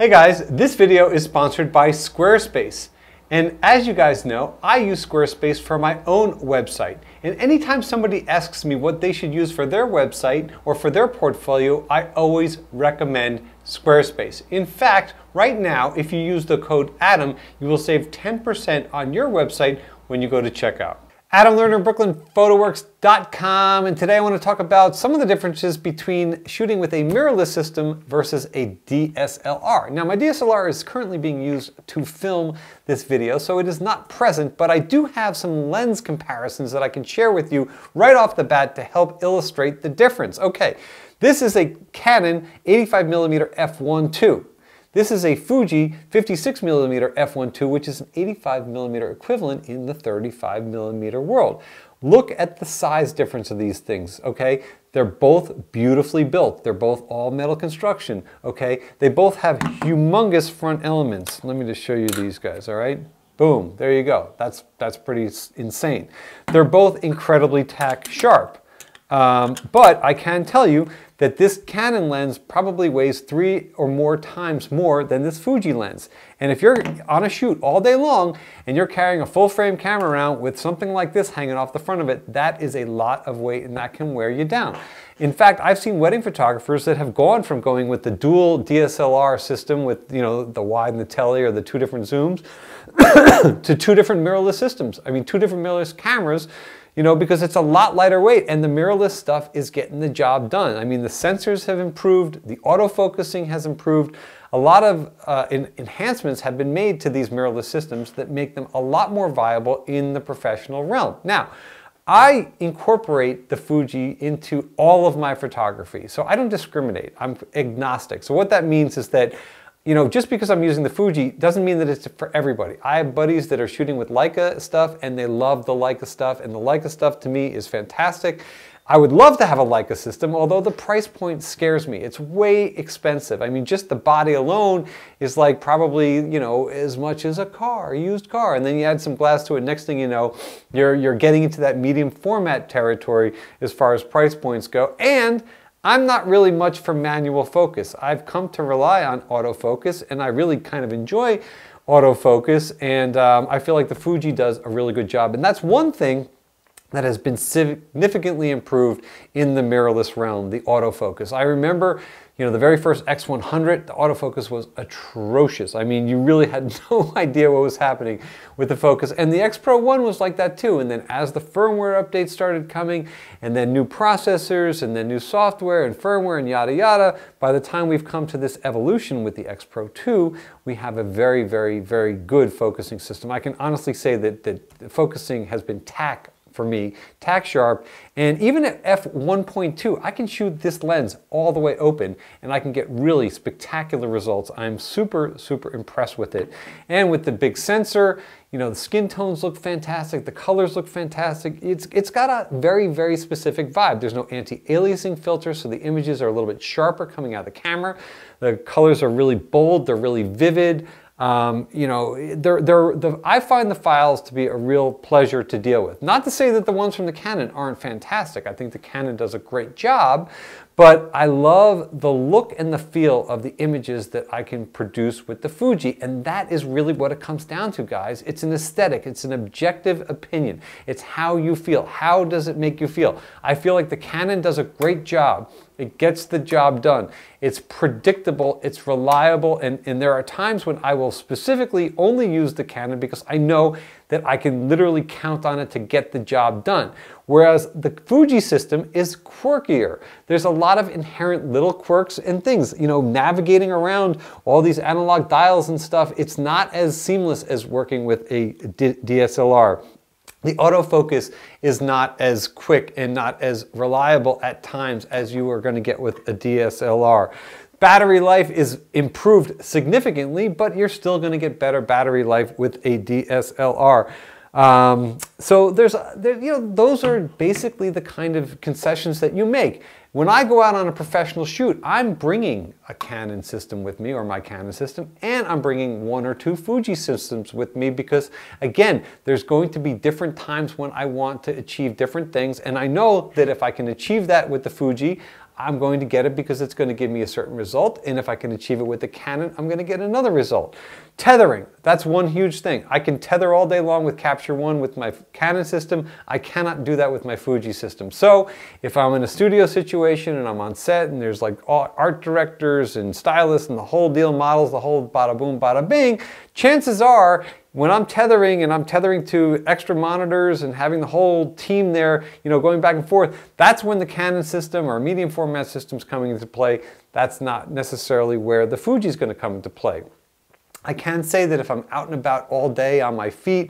Hey guys, this video is sponsored by Squarespace. And as you guys know, I use Squarespace for my own website. And anytime somebody asks me what they should use for their website or for their portfolio, I always recommend Squarespace. In fact, right now, if you use the code ADAM, you will save 10% on your website when you go to checkout. Adam Lerner, BrooklynPhotoworks.com, and today I want to talk about some of the differences between shooting with a mirrorless system versus a DSLR. Now, my DSLR is currently being used to film this video, so it is not present, but I do have some lens comparisons that I can share with you right off the bat to help illustrate the difference. Okay, this is a Canon 85mm f1.2. This is a Fuji 56mm f1.2, which is an 85mm equivalent in the 35mm world. Look at the size difference of these things, okay? They're both beautifully built. They're both all metal construction, okay? They both have humongous front elements. Let me just show you these guys, all right? Boom, there you go. That's pretty insane. They're both incredibly tack sharp. But I can tell you that this Canon lens probably weighs 3 or more times more than this Fuji lens. And if you're on a shoot all day long and you're carrying a full frame camera around with something like this hanging off the front of it, that is a lot of weight and that can wear you down. In fact, I've seen wedding photographers that have gone from going with the dual DSLR system with, you know, the wide and the tele or the 2 different zooms to 2 different mirrorless systems. I mean, 2 different mirrorless cameras, you know, because it's a lot lighter weight and the mirrorless stuff is getting the job done. I mean, the sensors have improved, the autofocusing has improved. A lot of enhancements have been made to these mirrorless systems that make them a lot more viable in the professional realm. Now, I incorporate the Fuji into all of my photography, so I don't discriminate. I'm agnostic. So what that means is that, you know, just because I'm using the Fuji doesn't mean that it's for everybody. I have buddies that are shooting with Leica stuff and they love the Leica stuff, and the Leica stuff to me is fantastic. I would love to have a Leica system, although the price point scares me. It's way expensive. I mean, just the body alone is like probably, you know, as much as a car, a used car. And then you add some glass to it, next thing you know, you're getting into that medium format territory as far as price points go. And I'm not really much for manual focus. I've come to rely on autofocus, and I really kind of enjoy autofocus, and I feel like the Fuji does a really good job. And that's one thing that has been significantly improved in the mirrorless realm, the autofocus. I remember, you know, the very first X100, the autofocus was atrocious. I mean, you really had no idea what was happening with the focus. And the X Pro 1 was like that too. And then as the firmware updates started coming, and then new processors, and then new software and firmware and yada yada, by the time we've come to this evolution with the X Pro 2, we have a very, very, very good focusing system. I can honestly say that the focusing has been for me, tack sharp, and even at f1.2, I can shoot this lens all the way open and I can get really spectacular results. I'm super, super impressed with it. And with the big sensor, you know, the skin tones look fantastic, the colors look fantastic. It's got a very, very specific vibe. There's no anti-aliasing filter, so the images are a little bit sharper coming out of the camera. The colors are really bold, they're really vivid. You know, I find the files to be a real pleasure to deal with. Not to say that the ones from the Canon aren't fantastic. I think the Canon does a great job, but I love the look and the feel of the images that I can produce with the Fuji, and that is really what it comes down to, guys. It's an aesthetic, it's an objective opinion. It's how you feel. How does it make you feel? I feel like the Canon does a great job. It gets the job done. It's predictable, it's reliable, and there are times when I will specifically only use the Canon because I know that I can literally count on it to get the job done. Whereas the Fuji system is quirkier. There's a lot of inherent little quirks and things. You know, navigating around all these analog dials and stuff, it's not as seamless as working with a DSLR. The autofocus is not as quick and not as reliable at times as you are going to get with a DSLR. Battery life is improved significantly, but you're still going to get better battery life with a DSLR. So you know, those are basically the kind of concessions that you make. When I go out on a professional shoot, I'm bringing a Canon system with me, or my Canon system, and I'm bringing 1 or 2 Fuji systems with me because, again, there's going to be different times when I want to achieve different things, and I know that if I can achieve that with the Fuji, I'm going to get it because it's going to give me a certain result. And if I can achieve it with the Canon, I'm going to get another result. Tethering, that's one huge thing. I can tether all day long with Capture One with my Canon system. I cannot do that with my Fuji system. So if I'm in a studio situation and I'm on set and there's like art directors and stylists and the whole deal, models, the whole bada boom, bada bing, chances are when I'm tethering and I'm tethering to extra monitors and having the whole team there, you know, going back and forth, that's when the Canon system or medium format system's coming into play. That's not necessarily where the Fuji's going to come into play. I can say that if I'm out and about all day on my feet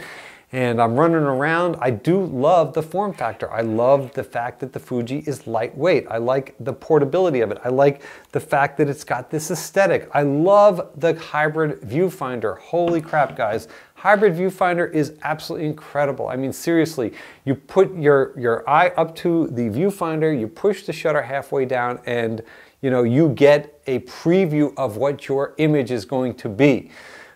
and I'm running around, I do love the form factor. I love the fact that the Fuji is lightweight. I like the portability of it. I like the fact that it's got this aesthetic. I love the hybrid viewfinder. Holy crap, guys. Hybrid viewfinder is absolutely incredible. I mean, seriously, you put your eye up to the viewfinder, you push the shutter halfway down, and you know, you get a preview of what your image is going to be.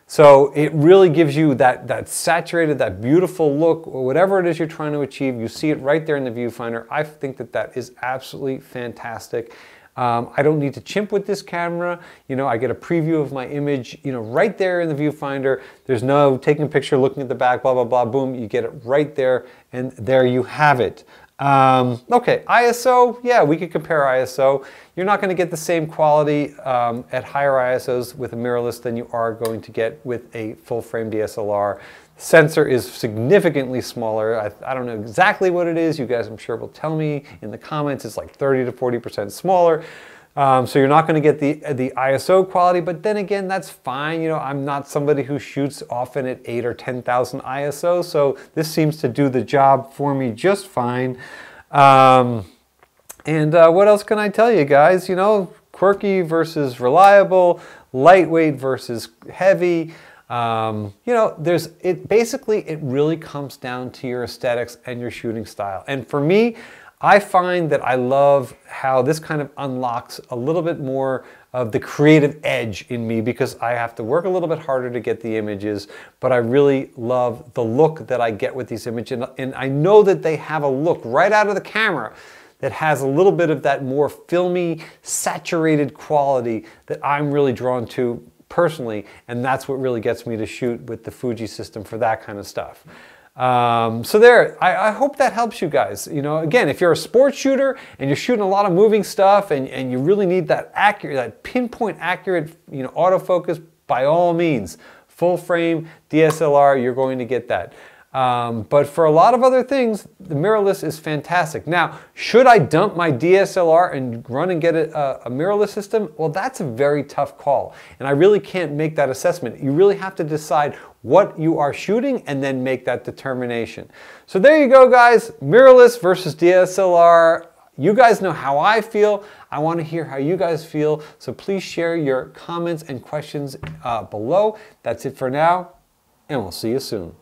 So it really gives you that saturated, that beautiful look, or whatever it is you're trying to achieve. You see it right there in the viewfinder. I think that that is absolutely fantastic. I don't need to chimp with this camera. You know, I get a preview of my image, you know, right there in the viewfinder. There's no taking a picture, looking at the back, blah, blah, blah, boom. You get it right there, and there you have it. Okay, ISO, yeah, we could compare ISO. You're not going to get the same quality at higher ISOs with a mirrorless than you are going to get with a full-frame DSLR. Sensor is significantly smaller. I don't know exactly what it is. You guys, I'm sure, will tell me in the comments. It's like 30 to 40% smaller. So you're not going to get the ISO quality, but then again, that's fine. You know, I'm not somebody who shoots often at 8 or 10,000 ISO, so this seems to do the job for me just fine. What else can I tell you guys? You know, quirky versus reliable, lightweight versus heavy. You know, basically it really comes down to your aesthetics and your shooting style. And for me, I find that I love how this kind of unlocks a little bit more of the creative edge in me because I have to work a little bit harder to get the images, but I really love the look that I get with these images. And I know that they have a look right out of the camera that has a little bit of that more filmy, saturated quality that I'm really drawn to personally, and that's what really gets me to shoot with the Fuji system for that kind of stuff. So there, I hope that helps you guys. You know, again, if you're a sports shooter and you're shooting a lot of moving stuff and you really need that accurate, that pinpoint accurate, you know, autofocus, by all means, full frame DSLR, you're going to get that. But for a lot of other things, the mirrorless is fantastic. Now, should I dump my DSLR and run and get a mirrorless system? Well, that's a very tough call, and I really can't make that assessment. You really have to decide what you are shooting and then make that determination. So there you go, guys. Mirrorless versus DSLR. You guys know how I feel. I want to hear how you guys feel. So please share your comments and questions below. That's it for now, and we'll see you soon.